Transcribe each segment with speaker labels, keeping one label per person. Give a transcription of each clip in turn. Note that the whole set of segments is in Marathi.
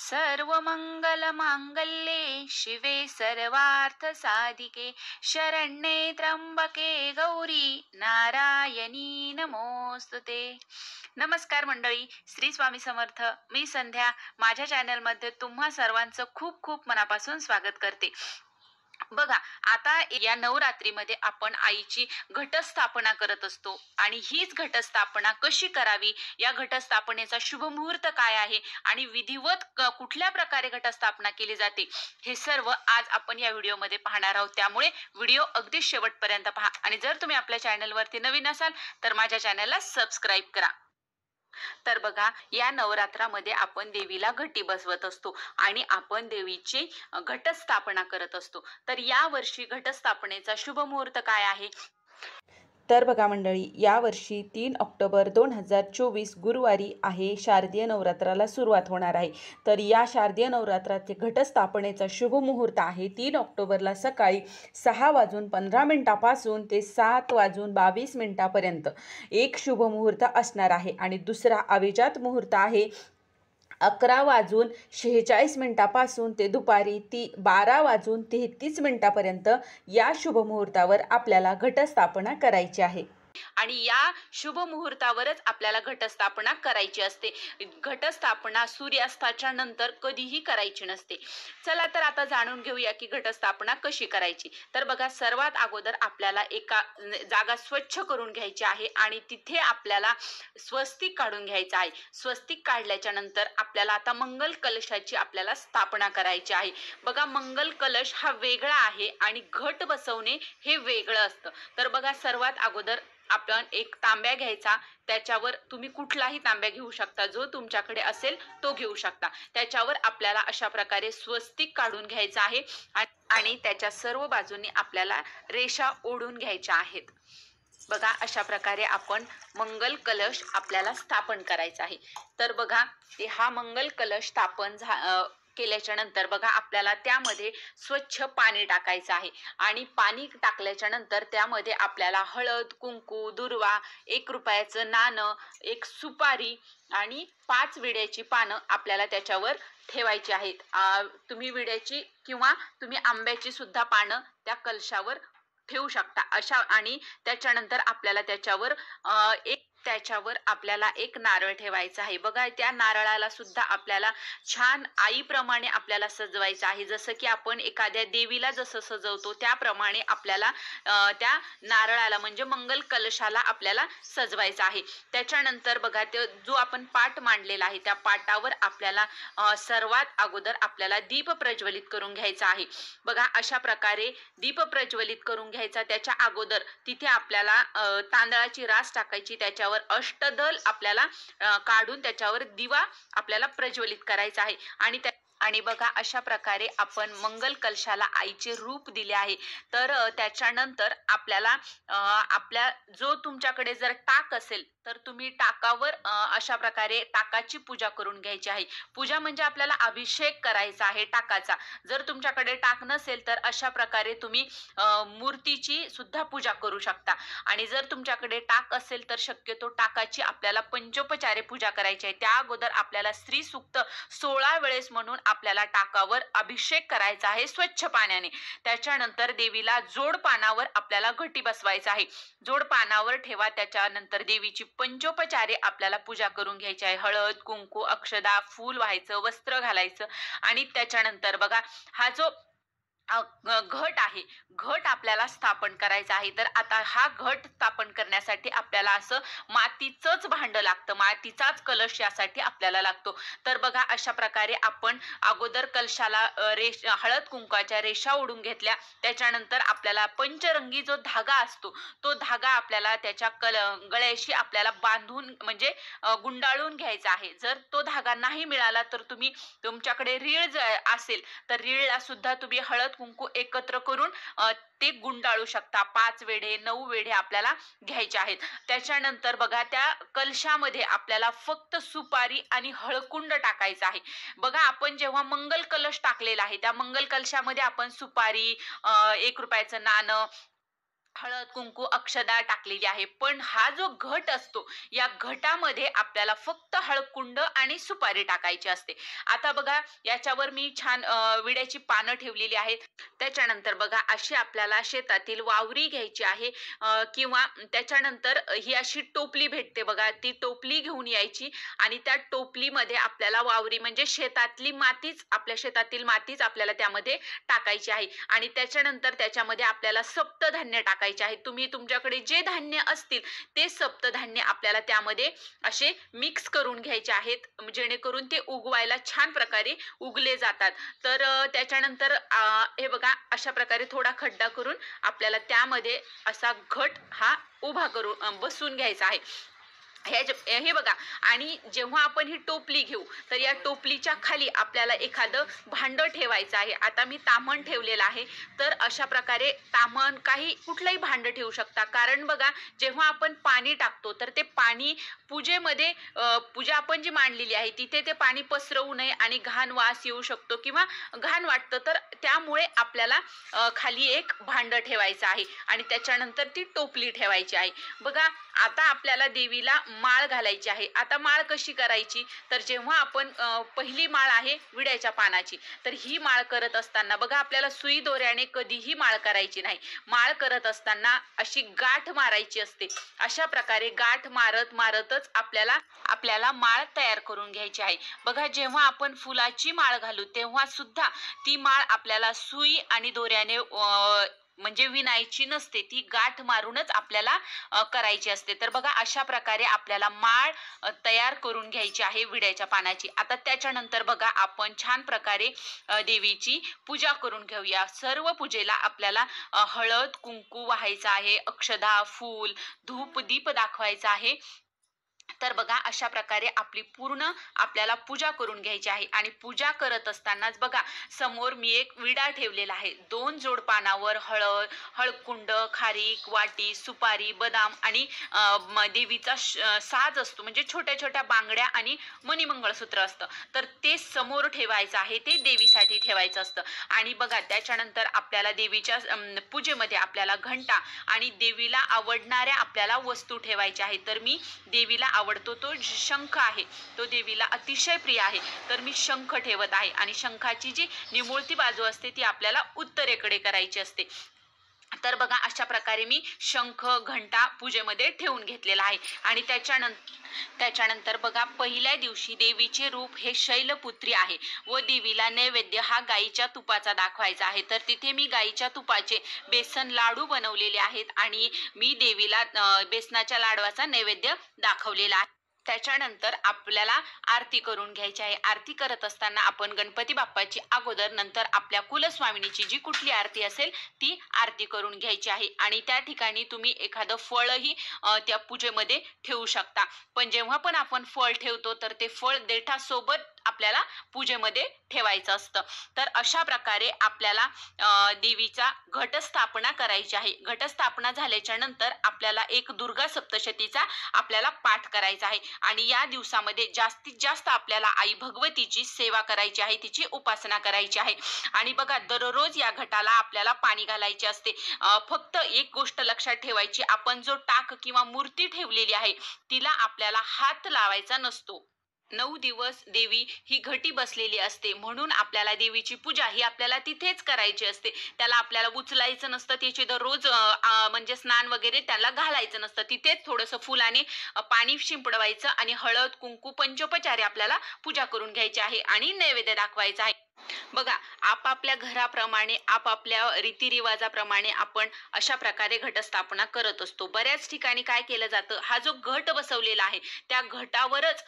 Speaker 1: सर्वमंगलमांगल्ये शिवे सर्वार्थसाधिके शरण्ये त्र्यंबके गौरी नारायणी नमोस्तुते। नमस्कार मंडळी, श्री स्वामी समर्थ। मी संध्या माझ्या चॅनलमध्ये तुम्हा सर्वांचं खूप खूप मनापासून स्वागत करते। बघा, आता या नवरात्रीमध्ये आपण आईची घटस्थापना करत असतो आणि हीच घटस्थापना कशी करावी, या घटस्थापनेचा शुभ मुहूर्त काय आहे आणि विधिवत कुठल्या प्रकारे घटस्थापना केली जाते, हे सर्व आज आपण या व्हिडिओमध्ये पाहणार आहोत। त्यामुळे व्हिडिओ अगदी शेवटपर्यंत पहा आणि जर तुम्ही आपल्या चॅनलवरती नवीन असाल तर माझ्या चॅनलला सबस्क्राईब करा। तर बघा, या नवरात्रामध्ये आपण देवीला घटी बसवत असतो आणि आपण देवीची घटस्थापना करत असतो। तर या वर्षी घटस्थापनेचा शुभ मुहूर्त काय आहे?
Speaker 2: तर बघा मंडळी, यावर्षी 3 ऑक्टोबर 2024 गुरुवारी आहे शारदीय नवरात्राला सुरुवात होणार आहे। तर या शारदीय नवरात्राचे घटस्थापनेचा शुभ मुहूर्त आहे 3 ऑक्टोबरला सकाळी 6:15 ते 7:22 एक शुभ मुहूर्त असणार आहे आणि दुसरा अभिजात मुहूर्त आहे 11:46 ते दुपारी 12:33 या शुभ मुहूर्तावर आपल्याला घटस्थापना करायची आहे।
Speaker 1: आणि या शुभ मुहूर्तावरच आपल्याला घटस्थापना करायची असते। घटस्थापना सूर्यास्ताच्या नंतर कधीही करायची नसते। चला तर आता जाणून घेऊया की घटस्थापना कशी करायची। तर बघा, सर्वात अगोदर आपल्याला एका जागा स्वच्छ करून घ्यायची आहे आणि तिथे आपल्याला स्वस्तिक काढून घ्यायचं आहे। स्वस्तिक काढल्याच्या नंतर आपल्याला आता मंगल कलशाची आपल्याला स्थापना करायची आहे। बघा, मंगल कलश हा वेगळा आहे आणि घट बसवणे हे वेगळं असतं। तर बघा, सर्वात अगोदर आपण एक तांब्या घ्यायचा, त्याच्यावर तुम्ही कुठलाही तांब्या घेऊ शकता, जो तुमच्याकडे असेल तो घेऊ शकता। त्याच्यावर आपल्याला अशा प्रकारे स्वस्तिक काढून घ्यायचं आहे आणि त्याच्या सर्व बाजूंनी आपल्याला रेषा ओढून घ्यायच्या आहेत। बघा, अशा प्रकारे आपण मंगल कलश आपल्याला स्थापन करायचा आहे। तर बघा, हा मंगल कलश स्थापन केल्याच्या नंतर बघा, आपल्याला त्यामध्ये स्वच्छ पाणी टाकायचं आहे आणि पाणी टाकल्याच्या नंतर त्यामध्ये आपल्याला हळद, कुंकू, दुर्वा, 1 रुपयाचं नाणं, एक सुपारी आणि 5 विड्याची पानं आपल्याला त्याच्यावर ठेवायची आहेत। तुम्ही विड्याची किंवा तुम्ही आंब्याची सुद्धा पानं त्या कलशावर ठेवू शकता अशा। आणि त्याच्यानंतर आपल्याला त्याच्यावर एक नारळ ठेवायचा आहे। बघा, त्या नारळाला सुद्धा आपल्याला छान आईप्रमाणे आपल्याला सजवायचं आहे। जसं की आपण एखाद्या देवीला जसं सजवतो त्याप्रमाणे आपल्याला त्या नारळाला म्हणजे मंगल कलशाला आपल्याला सजवायचं आहे। त्याच्यानंतर बघा, ते जो आपण पाट मांडलेला आहे त्या पाटावर आपल्याला सर्वात अगोदर आपल्याला दीप प्रज्वलित करून घ्यायचा आहे। बघा, अशा प्रकारे दीप प्रज्वलित करून घ्यायचा। त्याच्या अगोदर तिथे आपल्याला तांदळाची रास टाकायची, त्याच्यावर अष्टदल आपल्याला काढून त्याच्यावर दिवा आपल्याला प्रज्वलित करायचा आहे आणि बघा, अशा प्रकारे आपण मंगल कलशाला आईचे रूप दिले आहे। तर त्याच्यानंतर आपल्याला आपल्या जो तुमच्याकडे जर टाक असेल तर तुम्ही टाकावर अशा प्रकारे टाकाची पूजा करून घ्यायची आहे। पूजा म्हणजे आपल्याला अभिषेक करायचा आहे टाकाचा। जर तुमच्याकडे टाक नसेल तर अशा प्रकारे तुम्ही मूर्तीची सुद्धा पूजा करू शकता आणि जर तुमच्याकडे टाक असेल तर शक्यतो टाकाची आपल्याला पंचोपचारे पूजा करायची आहे। त्या अगोदर आपल्याला स्त्री सूक्त 16 वेळेस म्हणून आपल्याला टाकावर अभिषेक करायचा आहे स्वच्छ पाण्याने। त्याच्यानंतर देवीला जोड पानावर आपल्याला घटी बसवायचा आहे। जोड पानावर ठेवा, त्याच्यानंतर देवीची पंचोपचारे आपल्याला पूजा करून घ्यायची आहे। हळद, कुंकू, अक्षदा, फूल व्हायचं, वस्त्र घालायचं आणि त्याच्यानंतर बघा, हा जो घट आहे, घट आपल्याला स्थापन करायचा आहे। तर आता हा घट स्थापन करण्यासाठी आपल्याला असं मातीचंच भांड लागतं, मातीचाच कलश यासाठी आपल्याला लागतो। तर बघा, अशा प्रकारे आपण अगोदर कलशाला हळद कुंकाच्या रेषा ओढून घेतल्या। त्याच्यानंतर आपल्याला पंचरंगी जो धागा असतो तो धागा आपल्याला त्याच्या गळ्याशी आपल्याला बांधून म्हणजे गुंडाळून घ्यायचा आहे। जर तो धागा नाही मिळाला तर तुम्ही तुमच्याकडे रीळ असेल तर रीळला सुद्धा तुम्ही हळद कुंकू एकत्र करून ते गुंडाळू शकता। 5 वेढे 9 वेढे आपल्याला घ्यायचे आहेत। त्याच्यानंतर बघा, त्या कलशामध्ये आपल्याला फक्त सुपारी आणि हळकुंड टाकायचं आहे। बघा, आपण जेव्हा मंगल कलश टाकलेला आहे त्या मंगल कलशामध्ये आपण सुपारी, 1 रुपयाचं नाणं, हळद कुंकू अक्षदा टाकलेली आहे. पण हा जो घट असतो, या घटामध्ये आपल्याला फक्त हळकुंड आणि सुपारी टाकायची असते. आता बघा याच्यावर मी छान विड्याची पानं ठेवलेली आहेत. त्याच्यानंतर बघा अशी आपल्याला शेतातील वावरी घ्यायची आहे, किंवा त्याच्यानंतर ही अशी टोपली भेटते बघा, ती टोपली घेऊन यायची आणि त्या टोपलीमध्ये आपल्याला वावरी म्हणजे शेतातली मातीच, आपल्या शेतातील मातीच आपल्याला त्यामध्ये टाकायची आहे. आणि त्याच्यानंतर त्याच्यामध्ये आपल्याला सप्तधान्य टाकायचे आहे. तुम्ही तुमच्याकडे जे धान्य असतील ते सप्तधान्य आपल्याला त्यामध्ये असे मिक्स करून घ्यायचे आहेत, जेणेकरून ते उगवायला छान प्रकारे उगले जातात. तर त्याच्यानंतर हे बघा अशा प्रकारे थोडा खड्डा करून आपल्याला त्यामध्ये असा घट हा उभा करून बसून घ्यायचा आहे. हे बघा. आणि जेव्हा आपण ही टोपली घेऊ तर या टोपलीच्या खाली आपल्याला एखादं भांड ठेवायचं आहे. आता मी ताम्हण ठेवलेलं आहे, तर अशा प्रकारे ताम्हण काही कुठलंही भांड ठेवू शकता. कारण बघा जेव्हा आपण पाणी टाकतो तर ते पाणी पूजेमध्ये, पूजा आपण जी मांडलेली आहे तिथे ते पाणी पसरवू नये आणि घाण वास येऊ शकतो किंवा घाण वाटतं, तर त्यामुळे आपल्याला खाली एक भांड ठेवायचं आहे आणि त्याच्यानंतर ती टोपली ठेवायची आहे. बघा आता आपल्याला देवीला माळ घालायची आहे. आता माळ कशी करायची, तर जेव्हा आपण पहिली माळ आहे विड्याच्या पानाची, तर ही माळ करत असताना बघा आपल्याला सुई दोऱ्याने कधीही माळ करायची नाही. माळ करत असताना अशी गाठ मारायची असते. अशा प्रकारे गाठ मारत मारतच आपल्याला आपल्याला माळ तयार करून घ्यायची आहे. बघा जेव्हा आपण फुलाची माळ घालू तेव्हा सुद्धा ती माळ आपल्याला सुई आणि दोऱ्याने म्हणजे विणायची नसते, ती गाठ मारूनच आपल्याला करायची असते. तर बघा अशा प्रकारे आपल्याला माळ तयार करून घ्यायची आहे विड्याच्या पानाची. आता त्याच्यानंतर बघा आपण छान प्रकारे देवीची पूजा करून घेऊया. सर्व पूजेला आपल्याला हळद कुंकू वाहायचं आहे, अक्षदा फूल धूप दीप दाखवायचा आहे. तर बघा अशा प्रकारे आपली पूर्ण आपल्याला पूजा करून घ्यायची आहे. आणि पूजा करत असतानाच बघा समोर मी एक विडा ठेवलेला आहे. 2 जोड पानावर हळद, हळकुंड, खारीक, वाटी, सुपारी, बदाम आणि देवीचा साज असतो, म्हणजे छोट्या छोट्या बांगड्या आणि मणिमंगळसूत्र असतं, तर ते समोर ठेवायचं आहे, ते देवीसाठी ठेवायचं असतं. आणि बघा त्याच्यानंतर आपल्याला देवीच्या पूजेमध्ये आपल्याला घंटा आणि देवीला आवडणाऱ्या आपल्याला वस्तू ठेवायच्या आहेत. तर मी देवीला आवडतो तो शंख आहे, तो देवीला अतिशय प्रिय आहे, तर मी शंख ठेवत आहे. आणि शंखाची जी निमुळती बाजू असते ती आपल्याला उत्तरेकडे करायची असते. तर बघा अशा प्रकारे मी शंख घंटा पूजेमध्ये ठेवून घेतलेला आहे. आणि त्याच्यानंतर बघा पहिल्या दिवशी देवीचे रूप हे शैलपुत्री आहे व देवीला नैवेद्य हा गाईच्या तुपाचा दाखवायचा आहे. तर तिथे मी गाईच्या तुपाचे बेसन लाडू बनवलेले आहेत आणि मी देवीला बेसनाच्या लाडवाचा नैवेद्य दाखवलेला आहे. त्याच्यानंतर आपल्याला आरती करून घ्यायची आहे. आरती करत असताना आपण गणपती बाप्पाची अगोदर, नंतर आपल्या कुलस्वामिनीची जी कुठली आरती असेल ती आरती करून घ्यायची आहे. आणि त्या ठिकाणी तुम्ही एखादं फळही त्या पूजेमध्ये ठेवू शकता. पण जेव्हा पण आपण फळ ठेवतो तर ते फळ देठासोबत आपल्याला पूजेमध्ये ठेवायचं असतं. तर अशा प्रकारे आपल्याला देवीचा घटस्थापना करायची आहे. घटस्थापना झाल्याच्या नंतर आपल्याला एक दुर्गा सप्तशतीचा आपल्याला पाठ करायचा आहे. आणि या दिवसामध्ये जास्तीत जास्त आपल्याला आई भगवतीची सेवा करायची आहे, तिची उपासना करायची आहे. आणि बघा दररोज या घटाला आपल्याला पाणी घालायचे असते. फक्त एक गोष्ट लक्षात ठेवायची, आपण जो टाक किंवा मूर्ती ठेवलेली आहे तिला आपल्याला हात लावायचा नसतो. 9 दिवस देवी ही घटी बसलेली असते, म्हणून आपल्याला देवीची पूजा ही आपल्याला तिथेच करायची असते. त्याला आपल्याला उचलायचं नसतं, तिचे दररोज म्हणजे स्नान वगैरे त्याला घालायचं नसतं. तिथेच थोडंसं फुलाने पाणी शिंपडवायचं आणि हळद कुंकू पंचोपचारे आपल्याला पूजा करून घ्यायची आहे आणि नैवेद्य दाखवायचा आहे. बघा आपापल्या घराप्रमाणे आपापल्या रीतिरिवाजाप्रमाणे आपण अशा प्रकारे घटस्थापना करत असतो. बऱ्याच ठिकाणी काय केलं जातं, हा जो घट बसवलेला आहे त्या घटावरच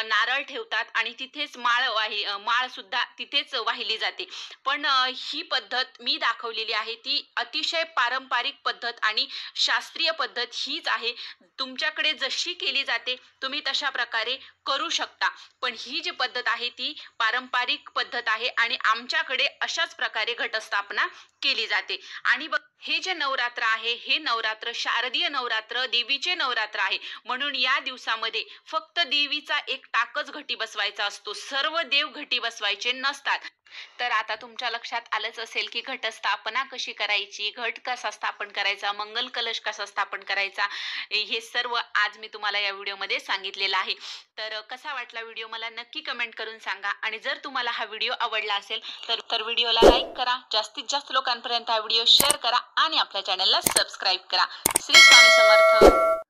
Speaker 1: नारळ ठेवतात आणि तिथेच माळ सुद्धा तिथेच वाहिली जाते. पण ही पद्धत मी दाखवलेली आहे ती अतिशय पारंपरिक पद्धत आणि शास्त्रीय पद्धत हीच आहे. तुमच्याकडे जशी केली जाते तुम्ही तशा प्रकारे करू शकता, पण ही जी पद्धत आहे ती पारंपरिक पद्धत आहे आणि आमच्याकडे अशाच प्रकारे घटस्थापना केली जाते. आणि हे जे नवरात्र आहे हे नवरात्र शारदीय नवरात्र, देवीचे नवरात्र आहे, म्हणून या दिवसामध्ये फक्त देवीचा एक टाकच घटी बसवायचा असतो, सर्व देव घटी बसवायचे नसतात. तर आता तुमच्या लक्षात आलंच असेल की घटस्थापना कशी करायची, घट कसा स्थापन करायचा, मंगल कलश कसा स्थापन करायचा, हे सर्व आज मी तुम्हाला या व्हिडिओमध्ये सांगितलेलं आहे. तर कसा वाटला व्हिडिओ मला नक्की कमेंट करून सांगा. आणि जर तुम्हाला हा व्हिडिओ आवडला असेल तर व्हिडिओला लाईक करा, जास्तीत जास्त लोकांपर्यंत हा व्हिडिओ शेअर करा आणि आपल्या चॅनलला सबस्क्राईब करा. श्री स्वामी समर्थ.